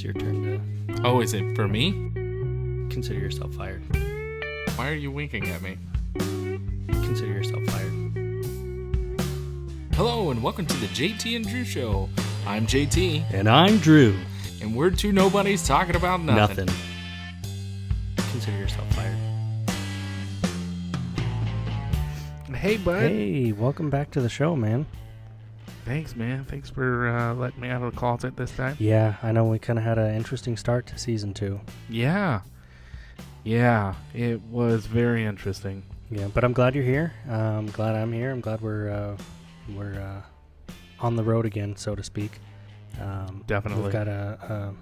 your turn to... Oh, is it for me? Consider yourself fired. Why are you winking at me? Consider yourself fired. Hello, and welcome to the JT and Drew Show. I'm JT. And I'm Drew. And we're two nobodies talking about nothing. Consider yourself fired. Hey, bud. Hey, welcome back to the show, man. Thanks, man. Thanks for letting me out of the closet this time. Yeah, I know we kind of had an interesting start to season 2. Yeah, it was very interesting. Yeah, but I'm glad you're here. I'm glad I'm here. I'm glad we're on the road again, so to speak. Definitely. We've got a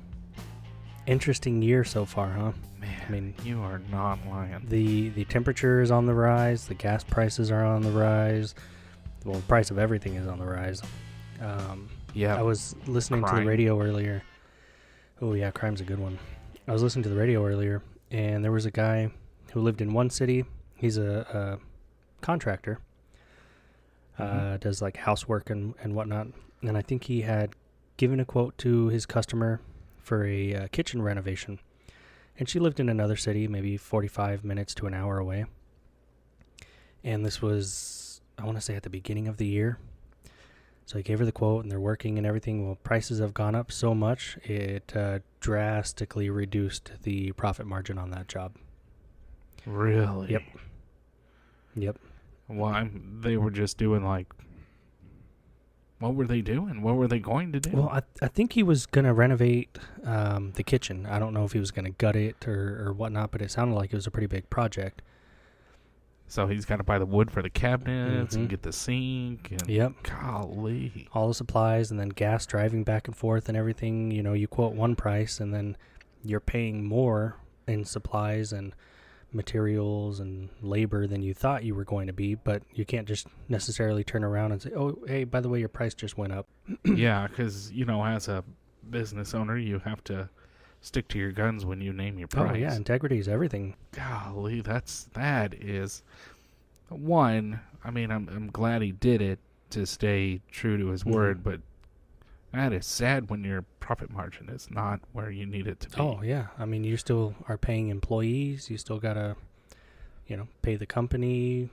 interesting year so far, huh? Man, I mean, you are not lying. The temperature is on the rise. The gas prices are on the rise. Well, the price of everything is on the rise. Yeah. I was listening to the radio earlier. Oh, yeah, crime's a good one. I was listening to the radio earlier, and there was a guy who lived in one city. He's a contractor. Does like housework and whatnot. And I think he had given a quote to his customer for a kitchen renovation. And she lived in another city, maybe 45 minutes to an hour away. And this was, I want to say, at the beginning of the year. So he gave her the quote, and they're working and everything. Well, prices have gone up so much, it drastically reduced the profit margin on that job. Really? Yep. Well, they were just doing like... What were they doing? What were they going to do? Well, I think he was going to renovate the kitchen. I don't know if he was going to gut it or whatnot, but it sounded like it was a pretty big project. So he's got to buy the wood for the cabinets and get the sink. And Yep. Golly. All the supplies and then gas driving back and forth and everything. You know, you quote one price and then you're paying more in supplies and materials and labor than you thought you were going to be, but you can't just necessarily turn around and say, oh, hey, by the way, your price just went up. Yeah, because, as a business owner, you have to stick to your guns when you name your price. Oh, yeah, integrity is everything. Golly, that is one. I mean, I'm glad he did it to stay true to his word, but that is sad when your profit margin is not where you need it to be. Oh, yeah. I mean, you still are paying employees. You still got to, pay the company,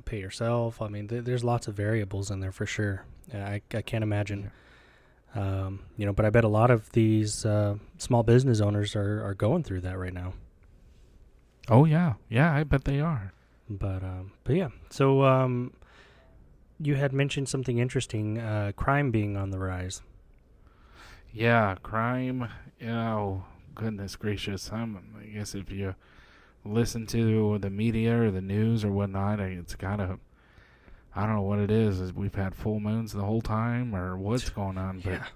pay yourself. I mean, there's lots of variables in there for sure. I can't imagine. But I bet a lot of these small business owners are going through that right now. Oh, yeah. Yeah, I bet they are. But yeah. So you had mentioned something interesting, crime being on the rise. Yeah, crime. Oh, goodness gracious. I guess if you listen to the media or the news or whatnot, it's got to, I don't know what it is we've had full moons the whole time or what's going on, but yeah.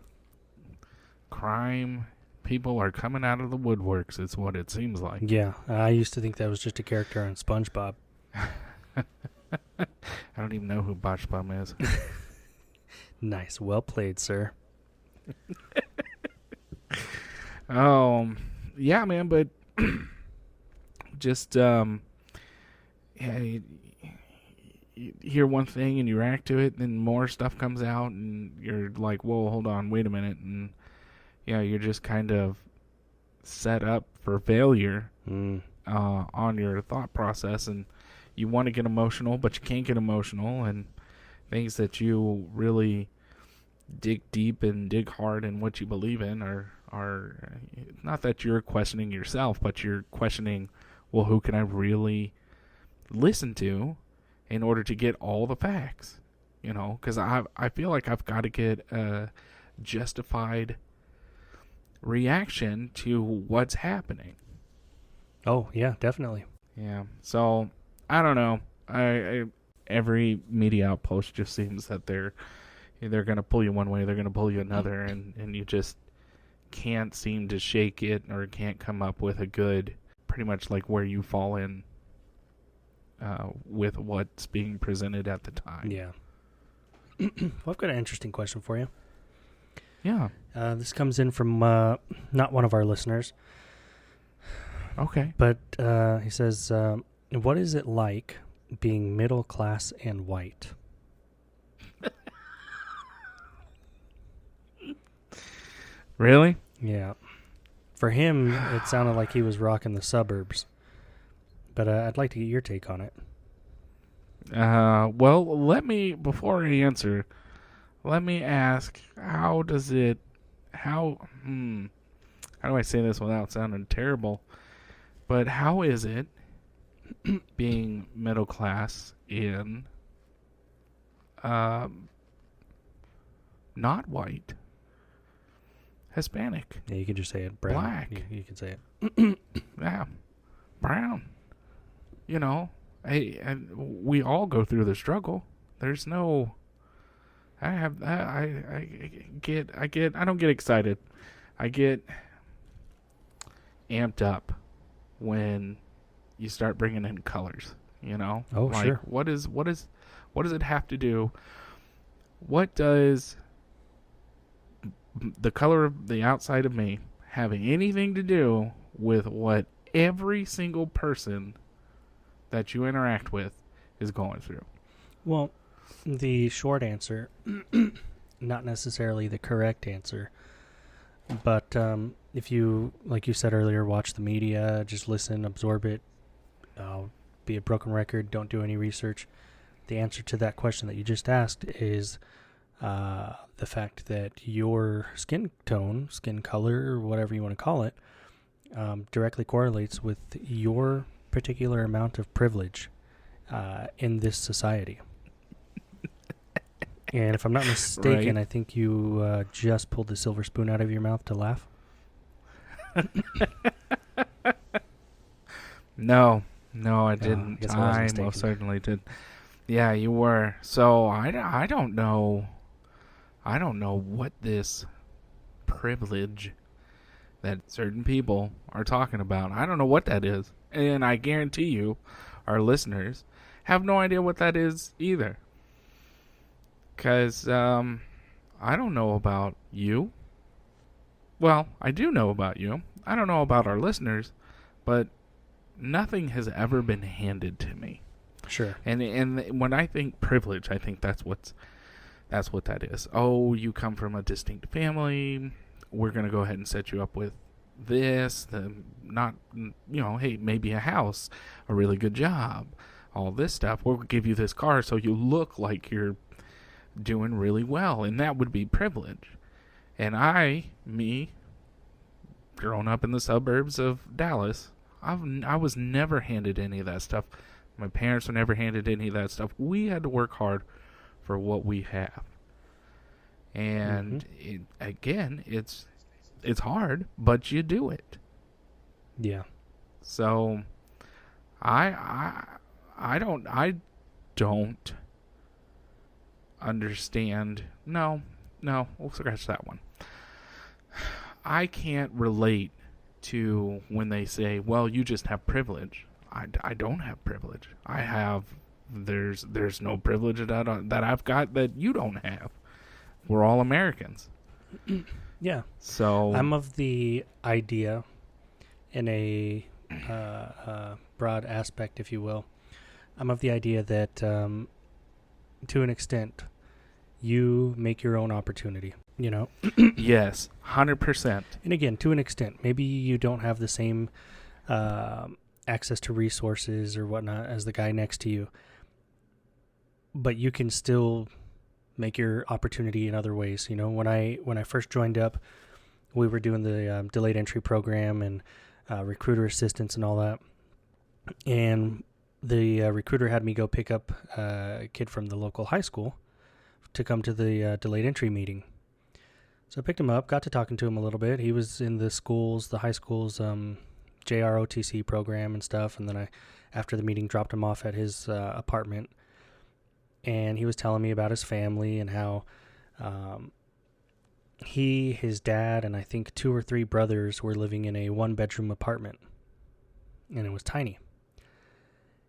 Crime, people are coming out of the woodworks is what it seems like. Yeah, I used to think that was just a character on SpongeBob. I don't even know who Botch Bum is. Nice. Well played, sir. Yeah, man, but just you hear one thing and you react to it, then more stuff comes out and you're like, whoa, hold on, wait a minute, and you're just kind of set up for failure on your thought process, and you want to get emotional, but you can't get emotional, and things that you really dig deep and dig hard in what you believe in are not that you're questioning yourself, but you're questioning, well, who can I really listen to in order to get all the facts? Because I feel like I've got to get a justified reaction to what's happening. Oh, yeah, definitely. Yeah. So, I don't know. I every media outpost just seems that they're going to pull you one way, they're going to pull you another, and you just can't seem to shake it or can't come up with a good, pretty much like where you fall in with what's being presented at the time. Yeah. Well, I've got an interesting question for you. Yeah. This comes in from not one of our listeners. Okay. But he says, what is it like being middle class and white? Really? Yeah. For him, it sounded like he was rocking the suburbs. But I'd like to get your take on it. Well, before I answer, let me ask, how do I say this without sounding terrible? But how is it being middle class in not white, Hispanic, Yeah, you can just say it. Brown. black, You can say it. yeah, brown? You know, and we all go through the struggle. There's no. I don't get excited. I get amped up when you start bringing in colors. You know, Oh, like, sure. what does it have to do? What does the color of the outside of me having anything to do with what every single person that you interact with is going through? Well, the short answer, not necessarily the correct answer, but if you, like you said earlier, watch the media, just listen, absorb it, be a broken record, don't do any research. The answer to that question that you just asked is the fact that your skin tone, skin color, or whatever you want to call it, directly correlates with your particular amount of privilege in this society. And if I'm not mistaken, Right. I think you just pulled the silver spoon out of your mouth to laugh. No, I I didn't. guess I was I mistaken. most certainly did. Yeah, you were. So I don't know. I don't know what this privilege that certain people are talking about. I don't know what that is. And I guarantee you, our listeners have no idea what that is either. Because I don't know about you. Well, I do know about you. I don't know about our listeners, but nothing has ever been handed to me. Sure. And when I think privilege, I think that's what that is. Oh, you come from a distinct family. We're going to go ahead and set you up with this, hey, maybe a house, a really good job, all this stuff. We'll give you this car so you look like you're doing really well, and that would be privilege. And me, growing up in the suburbs of Dallas, I was never handed any of that stuff. My parents were never handed any of that stuff. We had to work hard for what we have. And it's hard, but you do it. Yeah. So I don't understand. No, we'll scratch that one. I can't relate to when they say, well, you just have privilege. I don't have privilege. There's no privilege that I've got that you don't have. We're all Americans. Yeah. So I'm of the idea, in a broad aspect, if you will, I'm of the idea that to an extent, you make your own opportunity, you know? yes, 100%. And again, to an extent, maybe you don't have the same access to resources or whatnot as the guy next to you, but you can still make your opportunity in other ways. You know, when I first joined up, we were doing the delayed entry program and recruiter assistance and all that. And the recruiter had me go pick up a kid from the local high school to come to the delayed entry meeting. So I picked him up, got to talking to him a little bit. He was in the high school's JROTC program and stuff. And then after the meeting, dropped him off at his apartment. And he was telling me about his family and how his dad, and I think 2 or 3 brothers were living in a 1-bedroom apartment. And it was tiny.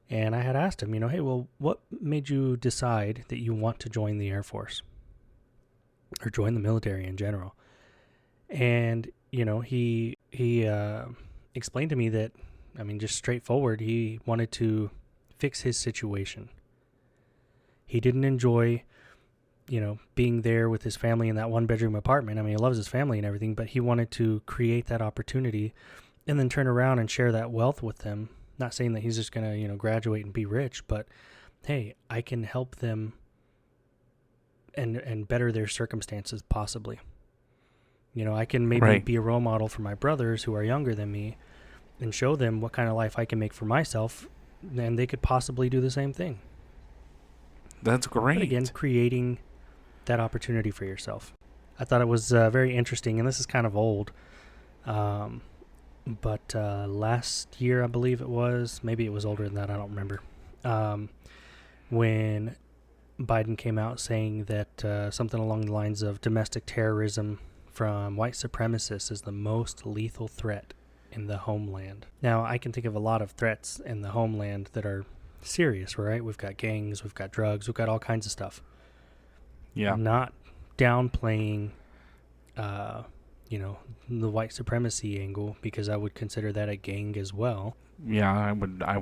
And I had asked him, hey, well, what made you decide that you want to join the Air Force? Or join the military in general? And, he explained to me that, just straightforward, he wanted to fix his situation. He didn't enjoy being there with his family in that one-bedroom apartment. I mean, he loves his family and everything, but he wanted to create that opportunity and then turn around and share that wealth with them. Not saying that he's just going to, graduate and be rich, but hey, I can help them and better their circumstances possibly. I can maybe Right. be a role model for my brothers who are younger than me and show them what kind of life I can make for myself, and they could possibly do the same thing. That's great. But again, creating that opportunity for yourself. I thought it was very interesting, and this is kind of old. But last year, I believe it was, maybe it was older than that, I don't remember, when Biden came out saying that something along the lines of domestic terrorism from white supremacists is the most lethal threat in the homeland. Now, I can think of a lot of threats in the homeland that are serious, right? We've got gangs, we've got drugs, we've got all kinds of stuff. Yeah. Not downplaying, the white supremacy angle, because I would consider that a gang as well. Yeah, I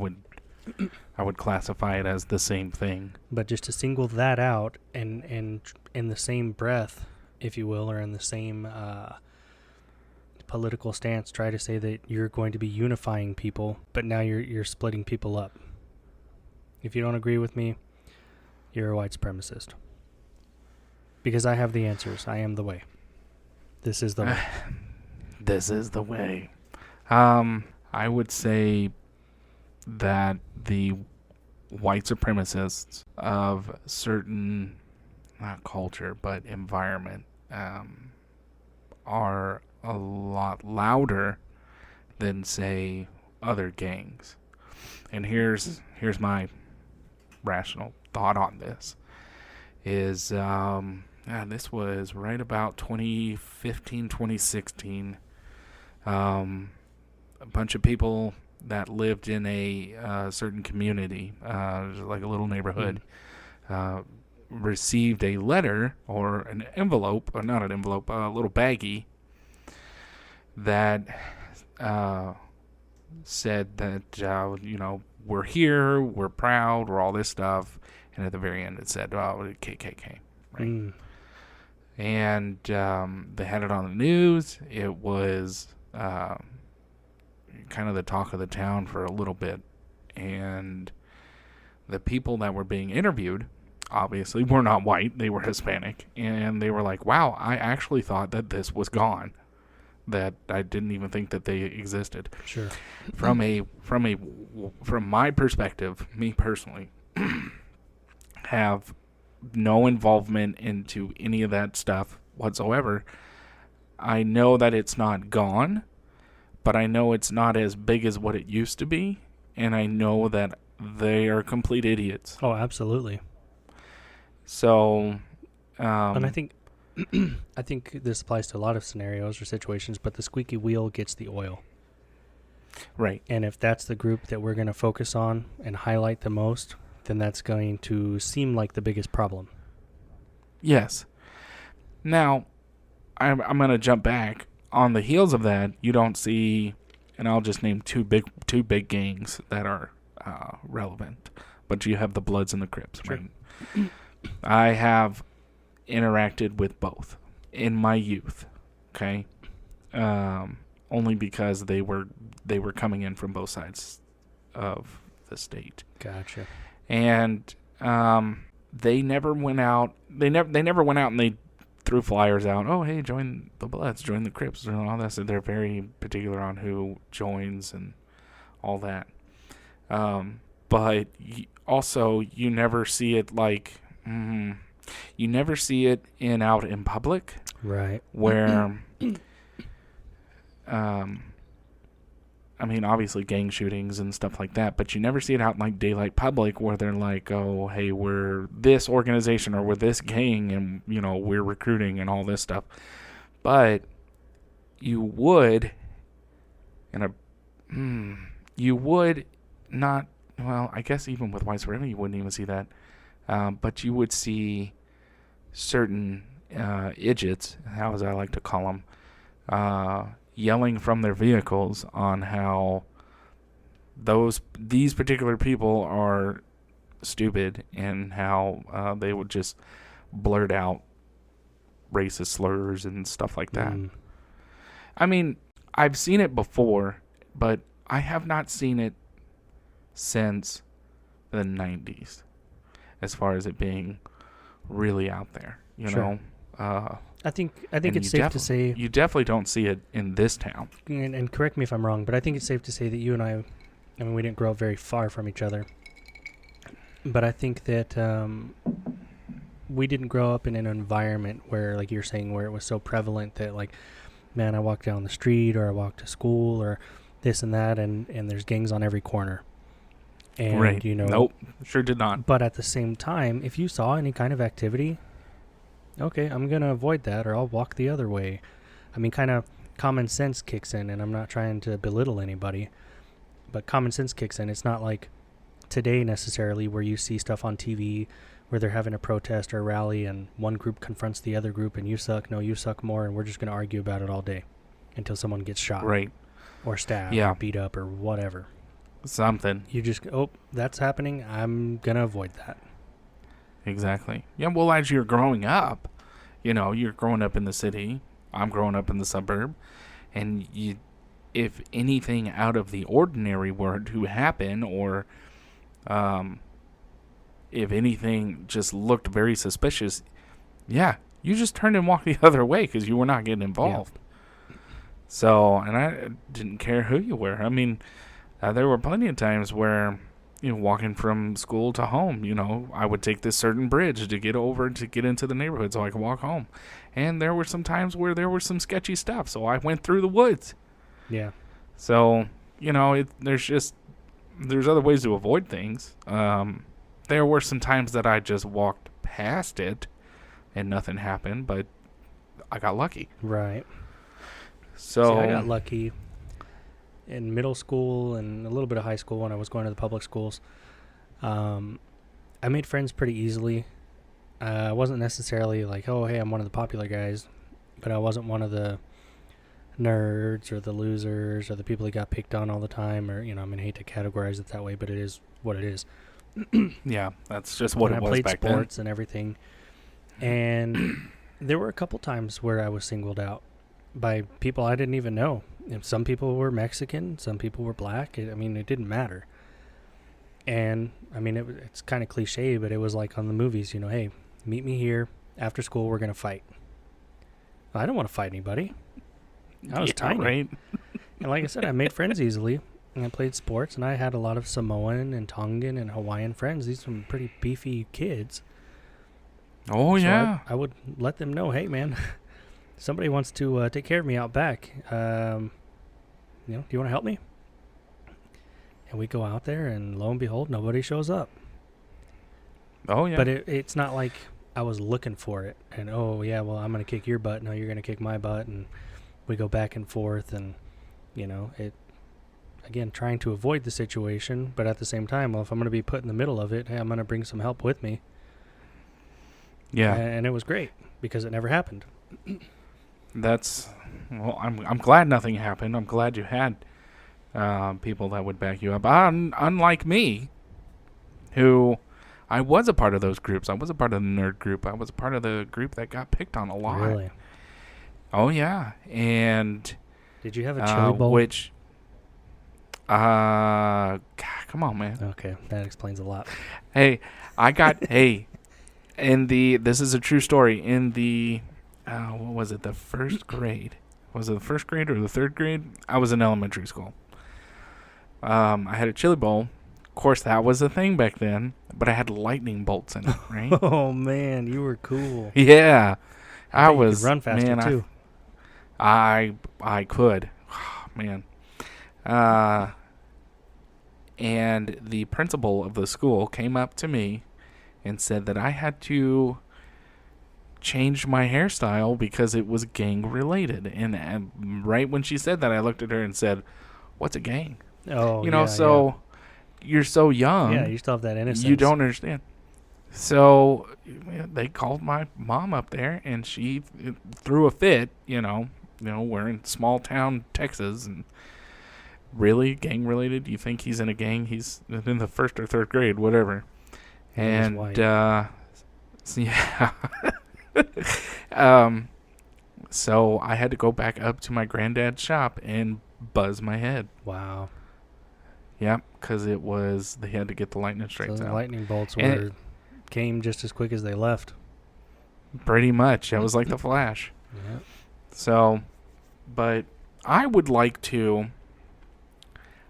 would classify it as the same thing. But just to single that out and in the same breath, if you will, or in the same political stance, try to say that you're going to be unifying people, but now you're splitting people up. If you don't agree with me, you're a white supremacist. Because I have the answers. I am the way. This is the way. This is the way. I would say that the white supremacists of certain, not culture, but environment, are a lot louder than, say, other gangs. And here's my rational thought on this. Is this was right about 2015, 2016. A bunch of people that lived in a certain community, like a little neighborhood, received a letter or an envelope, or not an envelope, a little baggie that said that, we're here, we're proud, we're all this stuff. And at the very end it said, KKK. Right? And they had it on the news. It was kind of the talk of the town for a little bit. And the people that were being interviewed, obviously, were not white. They were Hispanic. And they were like, wow, I actually thought that this was gone. That I didn't even think that they existed. Sure. From my perspective, me personally, have no involvement into any of that stuff whatsoever. I know that it's not gone, but I know it's not as big as what it used to be, and I know that they are complete idiots. Oh, absolutely. So, and I think this applies to a lot of scenarios or situations, but the squeaky wheel gets the oil. Right. And if that's the group that we're going to focus on and highlight the most, then that's going to seem like the biggest problem. Yes. Now, I'm going to jump back. On the heels of that, you don't see, and I'll just name two big gangs that are relevant, but you have the Bloods and the Crips. Sure. Right? I have interacted with both in my youth. Okay, only because they were coming in from both sides of the state. Gotcha. And they never went out. They never went out and they threw flyers out. Oh, hey, join the Bloods, join the Crips, and all that. So they're very particular on who joins and all that. But also, you never see it you never see it out in public, right? Where, obviously gang shootings and stuff like that, but you never see it out in like daylight public where they're like, oh, hey, we're this organization or we're this gang and, we're recruiting and all this stuff. But you would, you would not, well, I guess even with white supremacy, you wouldn't even see that. But you would see certain idiots, how as I like to call them, yelling from their vehicles on how these particular people are stupid and how they would just blurt out racist slurs and stuff like that. Mm. I mean, I've seen it before, but I have not seen it since the 90s, as far as it being really out there, you Sure. know. I think And it's safe to say, you definitely don't see it in this town. and correct me if I'm wrong, but I think it's safe to say that you and I mean, we didn't grow up very far from each other, but I think that we didn't grow up in an environment where, like you're saying, where it was so prevalent that, like, man, I walk down the street or I walk to school or this and that, and there's gangs on every corner. And, Right. you know, Nope. Sure did not. but at the same time, if you saw any kind of activity, okay, I'm going to avoid that or I'll walk the other way. I mean, kind of common sense kicks in, and I'm not trying to belittle anybody, but common sense kicks in. It's not like today necessarily where you see stuff on TV where they're having a protest or a rally and one group confronts the other group and you suck, no, you suck more, and we're just going to argue about it all day until someone gets shot Right. or stabbed Yeah. or beat up or whatever. Something. You just, oh, that's happening. I'm going to avoid that. Exactly. Yeah, well, as you're growing up, you know, you're growing up in the city. I'm growing up in the suburb. And if anything out of the ordinary were to happen, or if anything just looked very suspicious, yeah, you just turned and walked the other way because you were not getting involved. Yeah. So, and I didn't care who you were. I mean, there were plenty of times where, you know, walking from school to home, you know, I would take this certain bridge to get over to get into the neighborhood so I could walk home. And there were some times where there was some sketchy stuff, so I went through the woods. Yeah. So, you know, there's other ways to avoid things. There were some times that I just walked past it and nothing happened, but I got lucky. Right. So see, I got lucky in middle school and a little bit of high school when I was going to the public schools. I made friends pretty easily. I wasn't necessarily like, oh, hey, I'm one of the popular guys, but I wasn't one of the nerds or the losers or the people that got picked on all the time, or, you know, I mean, I hate to categorize it that way, but it is what it is. Yeah, that's just what and it was I played back sports and everything. And there were a couple times where I was singled out by people I didn't even know. Some people were Mexican, some people were black. I mean, it didn't matter. And, I mean, it's kind of cliche, but it was like on the movies, you know, hey, meet me here. After school, we're going to fight. Well, I don't want to fight anybody. I was tiny. Right? And like I said, I made friends easily. And I played sports, and I had a lot of Samoan and Tongan and Hawaiian friends. These are some pretty beefy kids. Oh, so yeah. I would let them know, hey, man, somebody wants to take care of me out back. You know, do you want to help me? And we go out there, and lo and behold, nobody shows up. Oh, yeah. But it's not like I was looking for it. And, oh, yeah, well, I'm going to kick your butt. No, you're going to kick my butt. And we go back and forth. And, you know, again, trying to avoid the situation. But at the same time, well, if I'm going to be put in the middle of it, hey, I'm going to bring some help with me. Yeah. And it was great because it never happened. Well, I'm glad nothing happened. I'm glad you had people that would back you up. Unlike me, who I was a part of those groups. I was a part of the nerd group. I was a part of the group that got picked on a lot. Really? Oh, yeah. And Did you have a chili bowl? which, God, come on, man. Okay, that explains a lot. Hey, I got, this is a true story. In the, what was it, the first grade? Was it the first grade or the third grade? I was in elementary school. I had a chili bowl. Of course, that was a thing back then, but I had lightning bolts in it, right? Oh, man, you were cool. Yeah. I bet you was, could run faster, man, too. I could. Man. And the principal of the school came up to me and said that I had to change my hairstyle because it was gang related. And right when she said that, I looked at her and said, "What's a gang?" Oh, You know, you're so young. Yeah, you still have that innocence. You don't understand. So they called my mom up there, and she threw a fit. You know, we're in small town Texas, and really gang related. You think he's in a gang? He's in the first or third grade, whatever. And And So, yeah. um, so I had to go back up to my granddad's shop and buzz my head. Wow. Yep, because they had to get the lightning strikes So the out. lightning bolts And came just as quick as they left. pretty much. It was like the Flash. Yeah. So, but I would like to.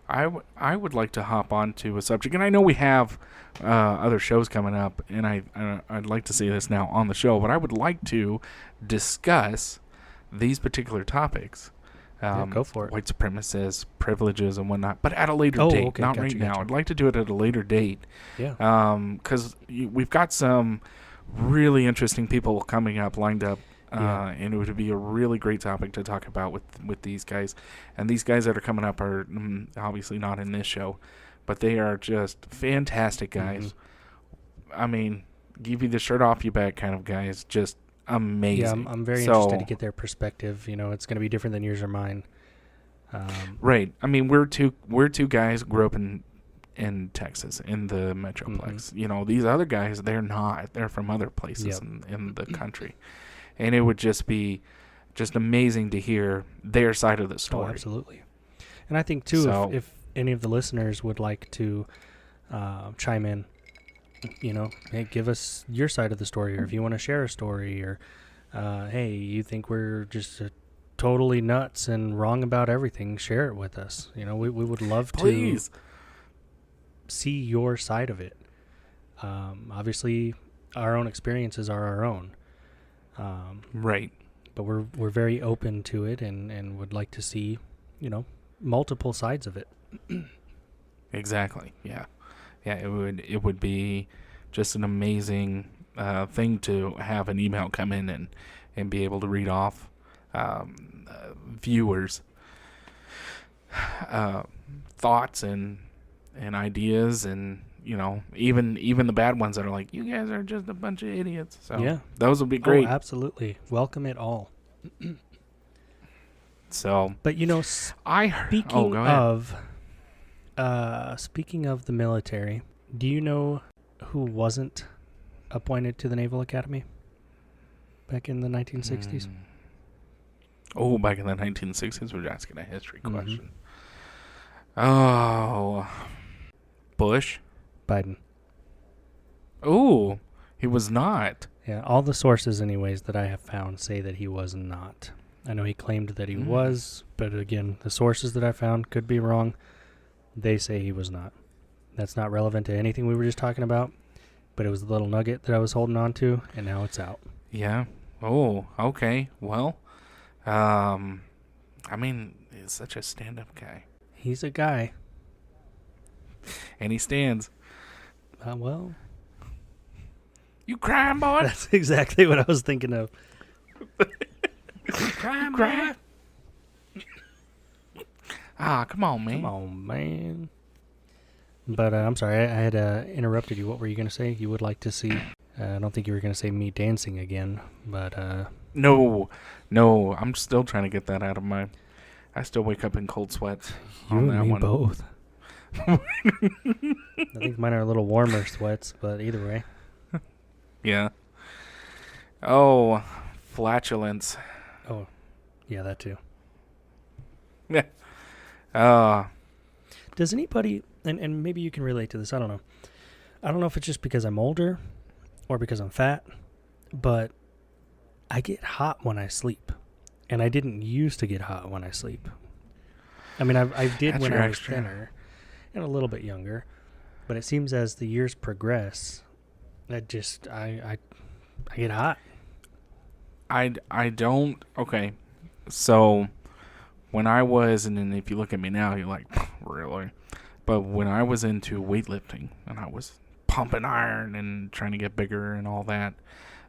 I would like to hop onto a subject, and I know we have other shows coming up, and I'd like to see this now on the show, but I would like to discuss these particular topics. Go for it. White supremacists, privileges, and whatnot, but at a later date, okay, not gotcha, right now. gotcha. I'd like to do it at a later date. Yeah. Because we've got some really interesting people coming up, lined up. And it would be a really great topic to talk about with these guys. And these guys that are coming up are obviously not in this show, but they are just fantastic guys. Mm-hmm. I mean, give you the shirt off your back kind of guys. Just amazing. Yeah, I'm very interested to get their perspective. You know, it's going to be different than yours or mine. Right. I mean, we're two guys who grew up in Texas, in the Metroplex. Mm-hmm. You know, these other guys, they're not. They're from other places in the country. And it would just be amazing to hear their side of the story. Oh, absolutely. And I think, too, if any of the listeners would like to chime in, you know, hey, give us your side of the story, or if you want to share a story, or, hey, you think we're just totally nuts and wrong about everything, share it with us. You know, we would love to see your side of it. Obviously, our own experiences are our own. Right. But we're very open to it and would like to see, you know, multiple sides of it. Exactly. Yeah. Yeah, it would be just an amazing thing to have an email come in and be able to read off viewers' thoughts and ideas, and you know, even the bad ones that are like, you guys are just a bunch of idiots. So yeah, those would be great. Oh, absolutely. Welcome it all. So, but you know, speaking of the military, do you know who wasn't appointed to the Naval Academy back in the 1960s? Oh, back in the 1960s, we're asking a history question. Oh, Bush? Biden. Oh, he was not. Yeah, all the sources, anyways, that I have found say that he was not. I know he claimed that he was, but again, the sources that I found could be wrong. They say he was not. That's not relevant to anything we were just talking about, but it was the little nugget that I was holding on to, and now it's out. Yeah. Oh, okay. Well, I mean, he's such a stand-up guy. He's a guy. And he stands. Well, you crying, boy? That's exactly what I was thinking of. Crying, boy? Come on, man. Come on, man. But I'm sorry, I had interrupted you. What were you going to say? You would like to see? I don't think you were going to say me dancing again, but... No. I'm still trying to get that out of my... I still wake up in cold sweats. You and me both. I think mine are a little warmer sweats, but either way. Yeah. Oh, flatulence. Oh, yeah, that too. Yeah. Does anybody, and maybe you can relate to this, I don't know. I don't know if it's just because I'm older or because I'm fat, but I get hot when I sleep. And I didn't used to get hot when I sleep. I mean, I did when I was thinner and a little bit younger, but it seems as the years progress, I get hot. I don't. Okay, so when I was, and if you look at me now, you're like, really? But when I was into weightlifting and I was pumping iron and trying to get bigger and all that,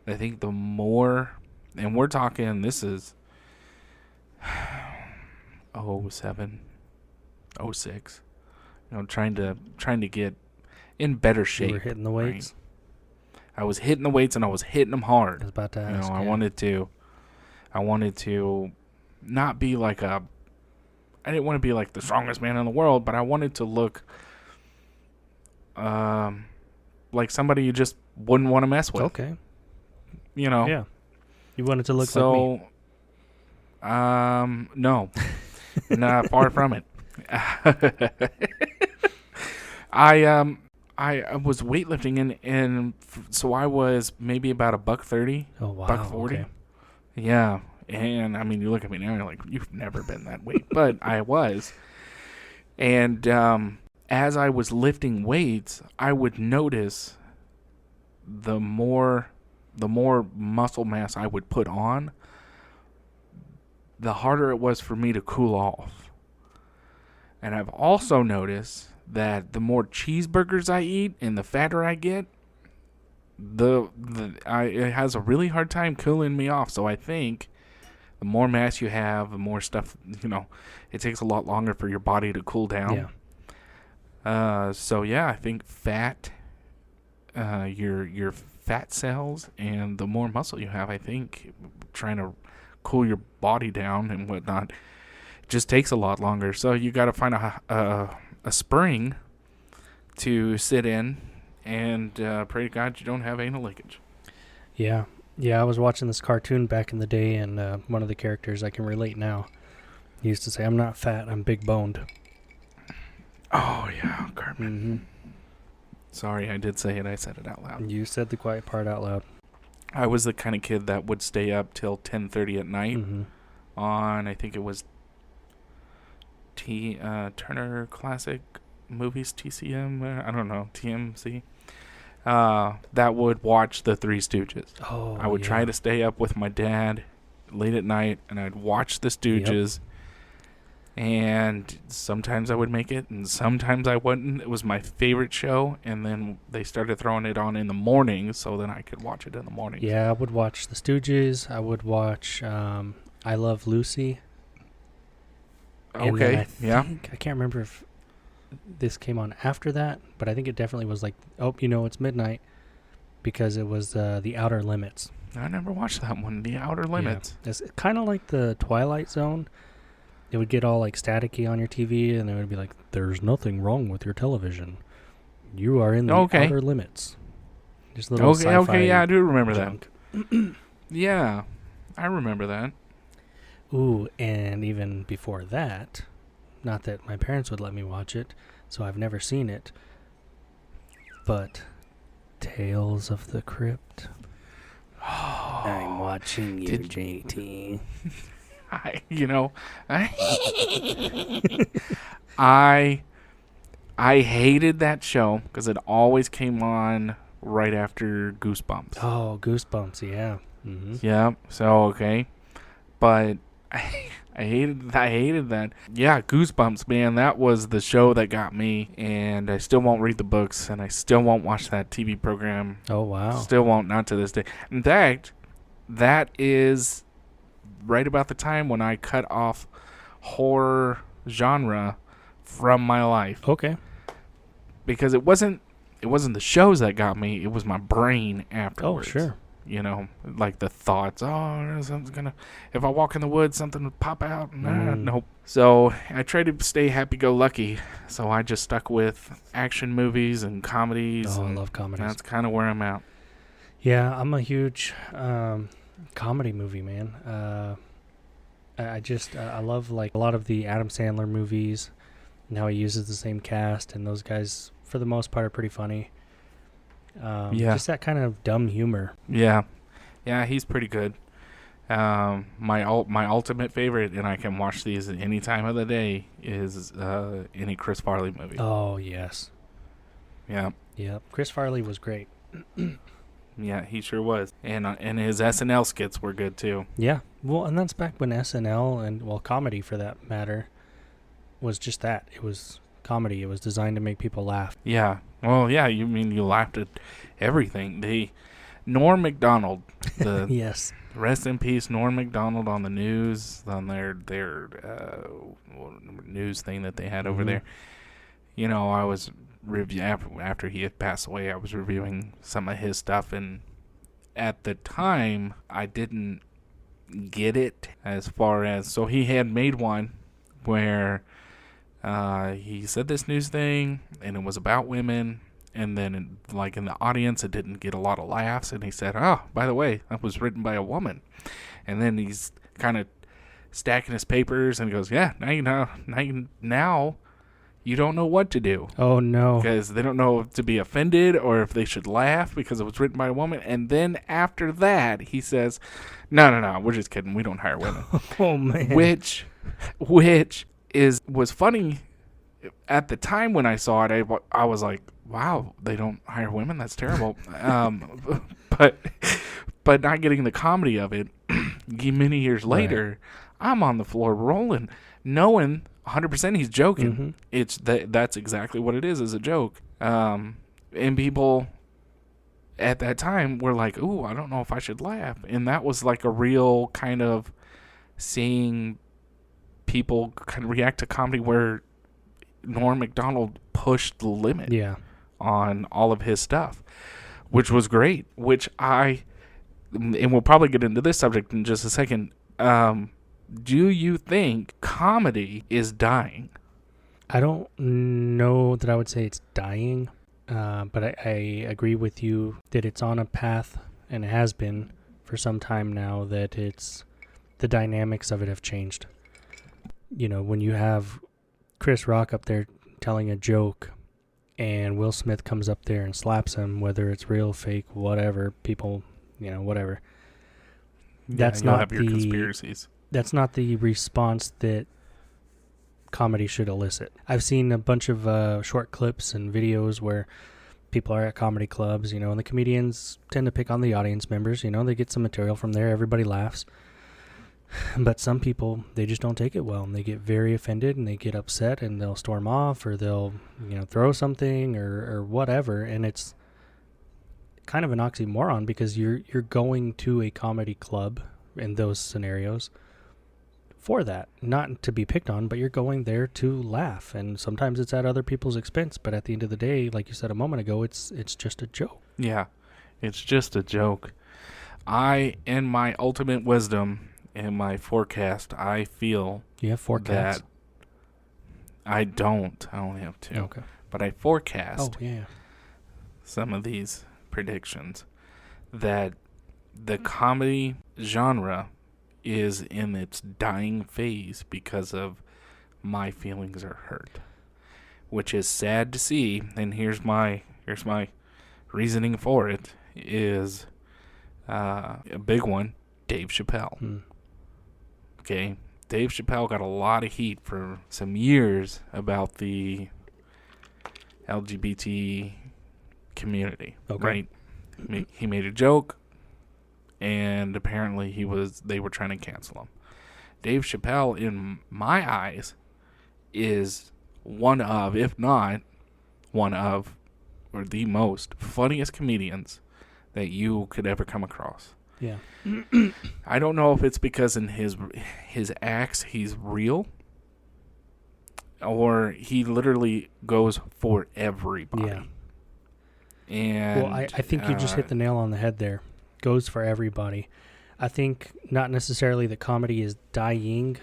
I think the more, and we're talking, this is 07, 06. You know, trying to get in better shape. You were hitting the weights? Right? I was hitting the weights and I was hitting them hard. I was about to ask. I wanted to not be like I didn't want to be like the strongest man in the world, but I wanted to look like somebody you just wouldn't want to mess with. Okay. you know. Yeah. You wanted to look like me. No. Not far from it. I was weightlifting so I was maybe about $130. Oh, wow. $140. Okay. Yeah. And I mean, you look at me now, you're like, you've never been that weight. But I was. And as I was lifting weights, I would notice the more muscle mass I would put on, the harder it was for me to cool off. And I've also noticed that the more cheeseburgers I eat and the fatter I get, it has a really hard time cooling me off. So I think the more mass you have, the more stuff, it takes a lot longer for your body to cool down. Yeah. So yeah, I think fat, your fat cells, and the more muscle you have, I think trying to cool your body down and whatnot just takes a lot longer. So you got to find a spring to sit in and pray to God you don't have anal leakage. Yeah. Yeah, I was watching this cartoon back in the day, and one of the characters, I can relate now, he used to say, I'm not fat, I'm big boned. Oh, yeah, Cartman. Mm-hmm. Sorry, I did say it. I said it out loud. You said the quiet part out loud. I was the kind of kid that would stay up till 10:30 at night on, I think it was Turner Classic Movies, TCM, I don't know, TMC. That would watch the Three Stooges. Oh, I would try to stay up with my dad late at night, and I'd watch the Stooges. Yep. And sometimes I would make it, and sometimes I wouldn't. It was my favorite show, and then they started throwing it on in the morning, so then I could watch it in the morning. Yeah, I would watch the Stooges. I would watch I Love Lucy. Okay, I can't remember if this came on after that, but I think it definitely was like, it's midnight, because it was The Outer Limits. I never watched that one, The Outer Limits. Yeah. It's kind of like the Twilight Zone. It would get all like staticky on your TV, and it would be like, there's nothing wrong with your television. You are in the outer limits. Just a little sci-fi. Okay, yeah, I do remember junk. that. Yeah, I remember that. Ooh, and even before that, not that my parents would let me watch it, so I've never seen it, but Tales of the Crypt. I'm watching you, JT. I hated that show because it always came on right after Goosebumps. Oh, Goosebumps, yeah. Mm-hmm. Yeah, so okay. But I hated that. Yeah, Goosebumps, man, that was the show that got me, and I still won't read the books, and I still won't watch that TV program. Oh, wow. Still won't, not to this day. In fact, that is right about the time when I cut off horror genre from my life. Okay. Because it wasn't the shows that got me, it was my brain afterwards. Oh, sure. Like the thoughts, if I walk in the woods, something would pop out. Nope. So I tried to stay happy-go-lucky, so I just stuck with action movies and comedies. Oh, I love comedies. That's kind of where I'm at. Yeah, I'm a huge comedy movie man. I love like a lot of the Adam Sandler movies. Now he uses the same cast, and those guys for the most part are pretty funny. Just that kind of dumb humor. Yeah, he's pretty good. My ultimate favorite, and I can watch these at any time of the day, is any Chris Farley movie. Oh yes. Yeah. Chris Farley was great. Yeah, he sure was. And his SNL skits were good, too. Yeah. Well, and that's back when SNL, and, comedy for that matter, was just that. It was comedy. It was designed to make people laugh. Yeah. Well, yeah, you mean you laughed at everything. Norm Macdonald. Yes. Rest in peace, Norm Macdonald on the news, on their news thing that they had over there. I was after he had passed away, I was reviewing some of his stuff, and at the time I didn't get it as far as, so he had made one where he said this news thing and it was about women, and then in the audience, it didn't get a lot of laughs. And he said, "Oh, by the way, that was written by a woman." And then he's kind of stacking his papers and he goes, "Yeah, now you don't know what to do." Oh, no. Because they don't know if to be offended or if they should laugh because it was written by a woman. And then after that, he says, No, we're just kidding. We don't hire women. Oh, man. Which was funny at the time when I saw it. I was like, wow, they don't hire women? That's terrible. But not getting the comedy of it, many years later, right. I'm on the floor rolling, knowing 100% he's joking. Mm-hmm. That's exactly what it is a joke. And people at that time were like, ooh, I don't know if I should laugh. And that was like a real kind of seeing people kind of react to comedy where Norm Macdonald pushed the limit on all of his stuff, which was great, and we'll probably get into this subject in just a second. Do you think comedy is dying? I don't know that I would say it's dying, but I agree with you that it's on a path, and it has been for some time now, that the dynamics of it have changed. You know, when you have Chris Rock up there telling a joke and Will Smith comes up there and slaps him, whether it's real, fake, whatever, people, whatever. That's not have your conspiracies. That's not the response that comedy should elicit. I've seen a bunch of short clips and videos where people are at comedy clubs, and the comedians tend to pick on the audience members. They get some material from there. Everybody laughs. But some people, they just don't take it well, and they get very offended, and they get upset, and they'll storm off, or they'll, throw something, or whatever. And it's kind of an oxymoron, because you're going to a comedy club in those scenarios for that, not to be picked on, but you're going there to laugh, and sometimes it's at other people's expense. But at the end of the day, like you said a moment ago, it's just a joke. Yeah, it's just a joke. In my ultimate wisdom, in my forecast, I feel you have forecasts. That I don't. I only have 2. Okay. But I forecast yeah. some of these predictions that the comedy genre is in its dying phase because of my feelings are hurt, which is sad to see. And here's my reasoning for it is a big one: Dave Chappelle. Okay, Dave Chappelle got a lot of heat for some years about the LGBT community. Okay. Right? He made a joke, and apparently they were trying to cancel him. Dave Chappelle, in my eyes, is one of, if not one of, or the most funniest comedians that you could ever come across. Yeah. I don't know if it's because in his acts he's real, or he literally goes for everybody. Yeah. And well, I think you just hit the nail on the head there. Goes for everybody. I think not necessarily the comedy is dying,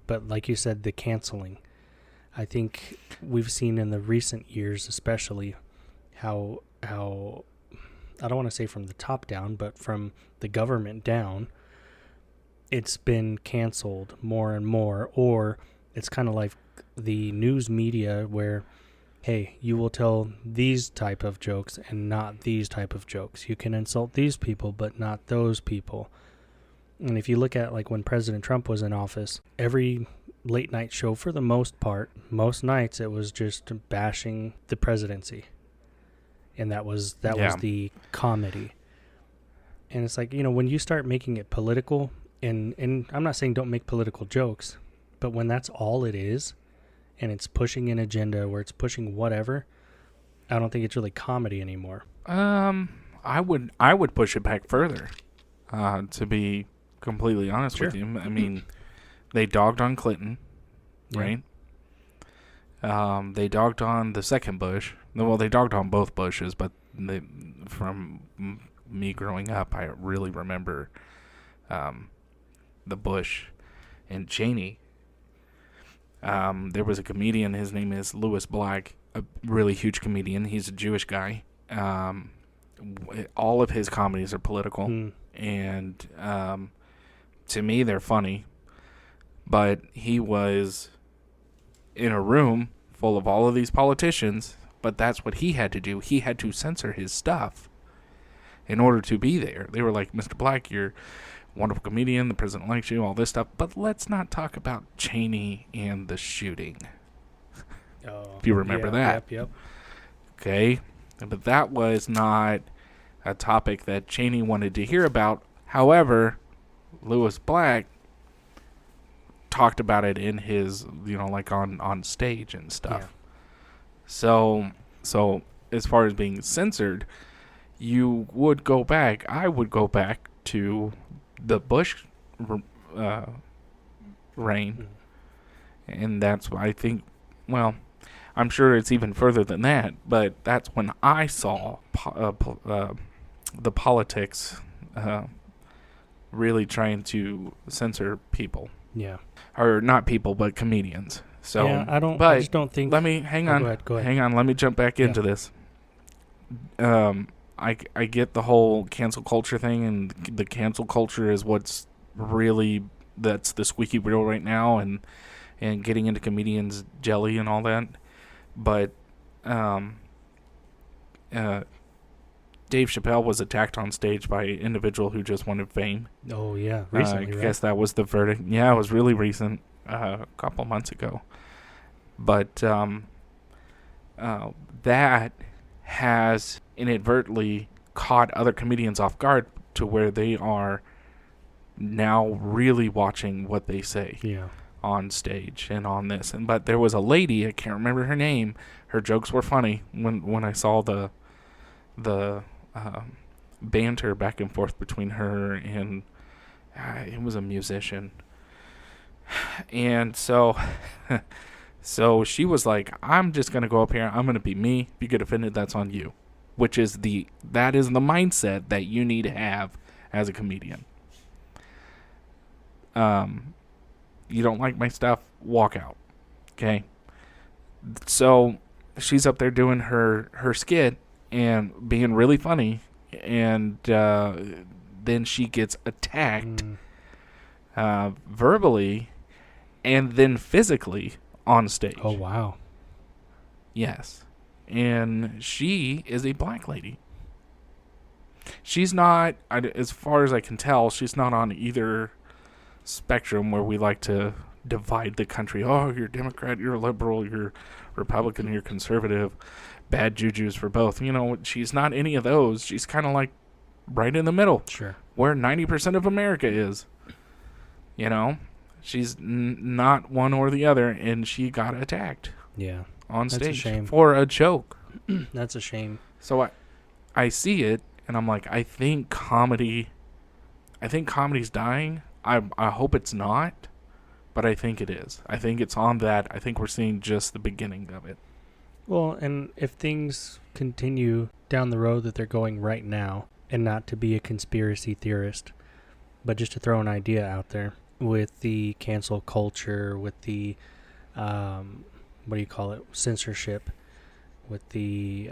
but like you said, the canceling. I think we've seen in the recent years, especially, how I don't want to say from the top down, but from the government down, it's been canceled more and more. Or it's kind of like the news media where, hey, you will tell these type of jokes and not these type of jokes. You can insult these people, but not those people. And if you look at like when President Trump was in office, every late night show, for the most part, most nights, it was just bashing the presidency. And that was the comedy. And it's like, when you start making it political, and I'm not saying don't make political jokes, but when that's all it is, and it's pushing an agenda where it's pushing whatever, I don't think it's really comedy anymore. I would push it back further, to be completely honest with you. I mean, they dogged on Clinton, right? They dogged on the second Bush. Well, they dogged on both Bushes, but from me growing up, I really remember the Bush and Cheney. There was a comedian, his name is Louis Black. a really huge comedian. He's a Jewish guy. All of his comedies are political, and to me, they're funny. But he was in a room full of all of these politicians, but that's what he had to do. He had to censor his stuff in order to be there. They were like, Mr. Black, you're a wonderful comedian, the president likes you, all this stuff, but let's not talk about Cheney and the shooting. If you remember that. Yep. Okay? But that was not a topic that Cheney wanted to hear about. However, Lewis Black talked about it in his, like on stage and stuff. Yeah. So as far as being censored, I would go back to the Bush reign. And that's why I think, well, I'm sure it's even further than that, but that's when I saw the politics really trying to censor people. Yeah. Or not people, but comedians. So yeah, I just don't think. Let me hang on. Go ahead. Hang on. Let me jump back into this. I get the whole cancel culture thing, and the cancel culture is what's really that's the squeaky wheel right now, and getting into comedians jelly and all that. But Dave Chappelle was attacked on stage by an individual who just wanted fame. Oh, yeah. Recently, I guess that was the verdict. Yeah, it was really recent, a couple months ago. But that has inadvertently caught other comedians off guard to where they are now really watching what they say. Yeah. On stage and on this. But there was a lady, I can't remember her name. Her jokes were funny when I saw the banter back and forth between her and it was a musician. And so she was like, I'm just going to go up here. I'm going to be me. If you get offended, that's on you. That is the mindset that you need to have as a comedian. You don't like my stuff, walk out. Okay? So she's up there doing her skit and being really funny, and then she gets attacked verbally and then physically on stage. Oh, wow. Yes. And she is a black lady. She's not, as far as I can tell, she's not on either spectrum where we like to divide the country. Oh, you're Democrat, you're liberal, you're Republican, you're conservative. Bad juju's for both. She's not any of those. She's kind of like right in the middle. Sure. Where 90% of America is. She's not one or the other, and she got attacked. Yeah. On stage. That's a shame. For a joke. That's a shame. So I see it, and I'm like, I think comedy's dying. I hope it's not, but I think it is. I think it's on that. I think we're seeing just the beginning of it. Well, and if things continue down the road that they're going right now, and not to be a conspiracy theorist, but just to throw an idea out there, with the cancel culture, with the, censorship, with the,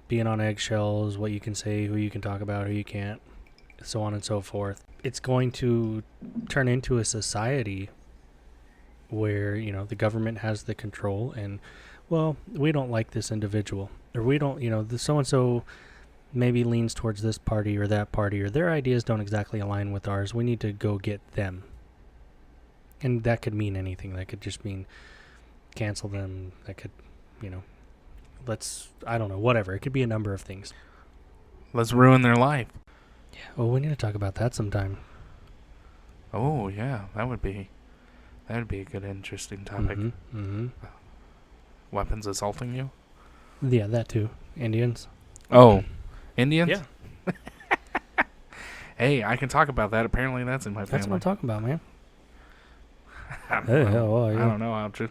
being on eggshells, what you can say, who you can talk about, who you can't, so on and so forth. It's going to turn into a society where, the government has the control and, well, we don't like this individual, or we don't, the so-and-so maybe leans towards this party or that party, or their ideas don't exactly align with ours. We need to go get them. And that could mean anything. That could just mean cancel them. That could, I don't know, whatever. It could be a number of things. Let's ruin their life. Yeah, well, we need to talk about that sometime. Oh, yeah, that would be a good, interesting topic. Mm-hmm. Weapons assaulting you? Yeah, that too. Indians. Oh, Indians? Yeah. Hey, I can talk about that. Apparently that's in my family. That's what I'm talking about, man. Hey, how are you? I don't know how to.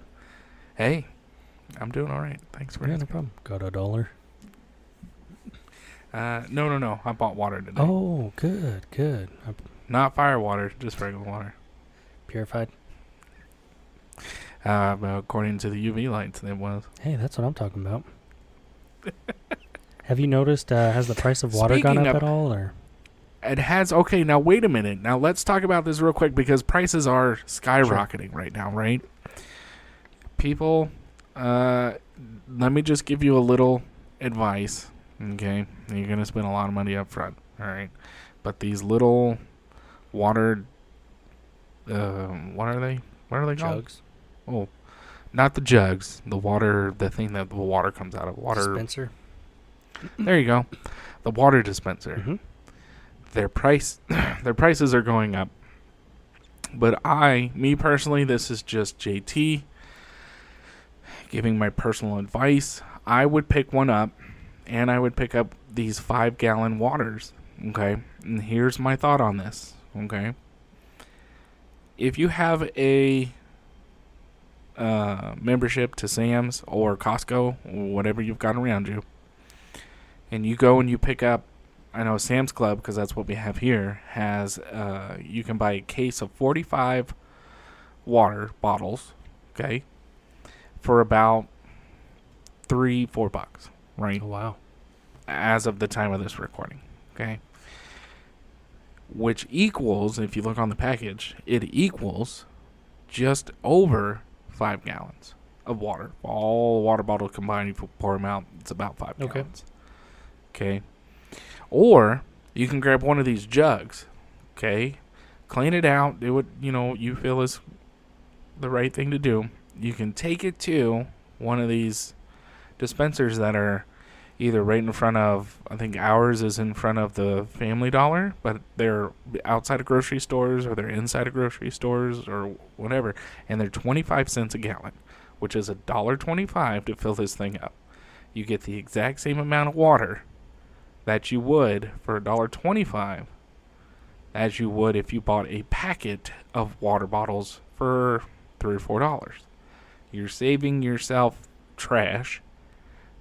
Hey, I'm doing all right. Thanks for asking. No problem. Got $1. No. I bought water today. Oh, good. Not fire water, just regular water. Purified? According to the UV lights, it was. Hey, that's what I'm talking about. Have you noticed, has the price of water Speaking gone up of- at all? Or It has. Okay, now wait a minute. Now let's talk about this real quick because prices are skyrocketing right now, right? People, let me just give you a little advice. Okay, you're gonna spend a lot of money up front. All right, but these little water, what are they? What are they called? jugs? Oh, not the jugs. The water, the thing that the water comes out of. Water Dispenser? There you go. The water dispenser. Mm-hmm. Their prices are going up. But me personally, this is just JT giving my personal advice. I would pick one up, and I would pick up these 5-gallon waters. Okay, and here's my thought on this. Okay, if you have a membership to Sam's or Costco, or whatever you've got around you, and you go and you pick up, I know Sam's Club, because that's what we have here, has, you can buy a case of 45 water bottles, okay, for about $3-4, right? Oh, wow. As of the time of this recording, okay? Which equals, if you look on the package, it equals just over 5 gallons of water. All water bottles combined, if you pour them out, it's about 5 gallons. Okay. Or you can grab one of these jugs, okay? Clean it out, do what you feel is the right thing to do. You can take it to one of these dispensers that are either right in front of, I think ours is in front of the Family Dollar, but they're outside of grocery stores or they're inside of grocery stores or whatever, and they're 25 cents a gallon, which is $1.25 to fill this thing up. You get the exact same amount of water that you would for $1.25 as you would if you bought a packet of water bottles for $3 or $4. You're saving yourself trash,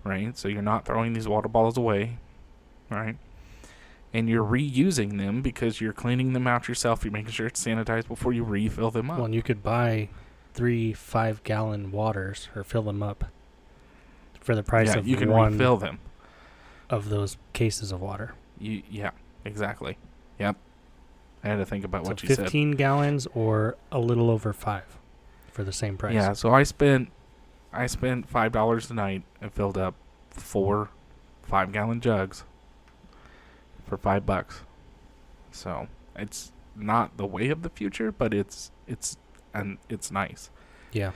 right? So you're not throwing these water bottles away, right? And you're reusing them because you're cleaning them out yourself. You're making sure it's sanitized before you refill them up. Well, and you could buy 3 5-gallon waters or fill them up for the price of you can one refill them. of those cases of water. Yeah, exactly. Yep. I had to think about So what you said. 15 gallons or a little over 5 for the same price. Yeah, so I spent $5 a night and filled up 4 5-gallon jugs for $5. So it's not the way of the future, but it's nice. Yeah.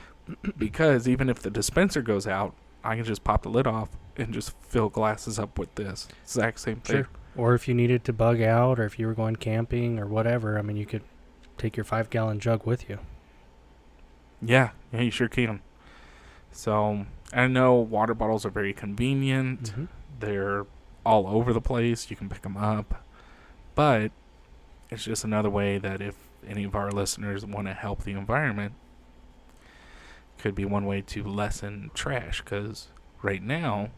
Because even if the dispenser goes out, I can just pop the lid off and just fill glasses up with this exact same thing. Sure. Or if you needed to bug out or if you were going camping or whatever, I mean, you could take your 5-gallon jug with you. Yeah, you sure can. So I know water bottles are very convenient. Mm-hmm. They're all over the place. You can pick them up. But it's just another way that if any of our listeners want to help the environment, could be one way to lessen trash. Because right now,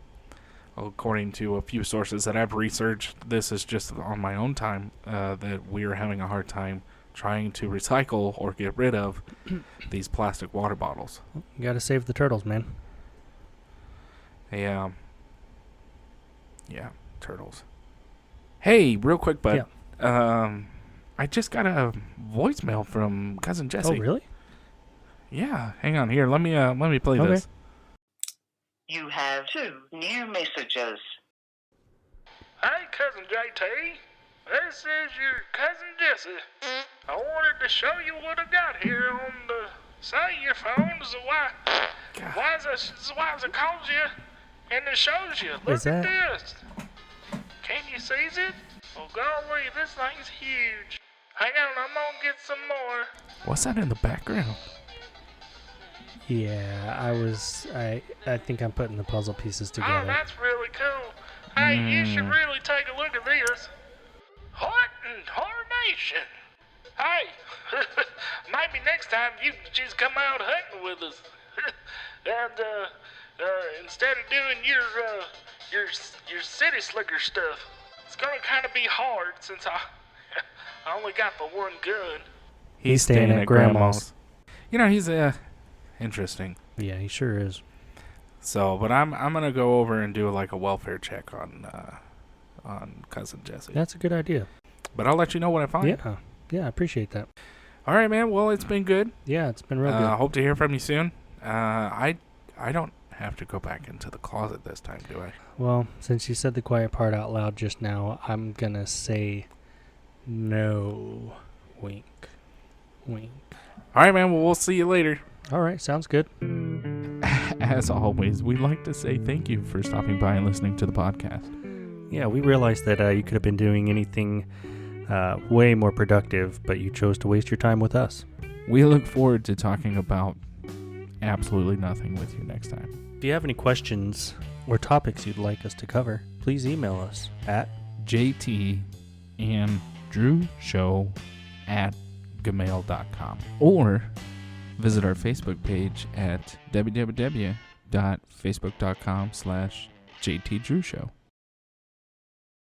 according to a few sources that I've researched, this is just on my own time, that we are having a hard time trying to recycle or get rid of these plastic water bottles. You got to save the turtles, man. Yeah, turtles. Hey, real quick, bud. Yeah. I just got a voicemail from Cousin Jesse. Oh, really? Yeah, hang on here. Let me play Okay. this. You have 2 new messages. Hey, Cousin JT. This is your Cousin Jesse. I wanted to show you what I got here on the side of your phone. So why does it calls you and it shows you? Look Is at that- this. Can you see it? Oh, golly, this thing's huge. Hang on, I'm gonna get some more. What's that in the background? Yeah, I think I'm putting the puzzle pieces Oh, together. that's really cool. Hey, you should really take a look at this. What in tarnation? Hey, maybe next time you can just come out hunting with us. And, instead of doing your city slicker stuff, it's gonna kind of be hard since I only got the one gun. He's staying at Grandma's. You know, he's Interesting. Yeah, he sure is. So, but I'm gonna go over and do like a welfare check on cousin Jesse. That's a good idea. But I'll let you know what I find. Yeah, I appreciate that. All right, man. Well, it's been good. Yeah, it's been real good. Hope to hear from you soon. I don't have to go back into the closet this time, do I? Well, since you said the quiet part out loud just now, I'm gonna say no. Wink. Wink. All right, man. Well, we'll see you later. All right, sounds good. As always, we'd like to say thank you for stopping by and listening to the podcast. Yeah, we realized that you could have been doing anything way more productive, but you chose to waste your time with us. We look forward to talking about absolutely nothing with you next time. If you have any questions or topics you'd like us to cover, please email us at jtandrewshow@gmail.com or visit our Facebook page at www.facebook.com/JTDrewShow.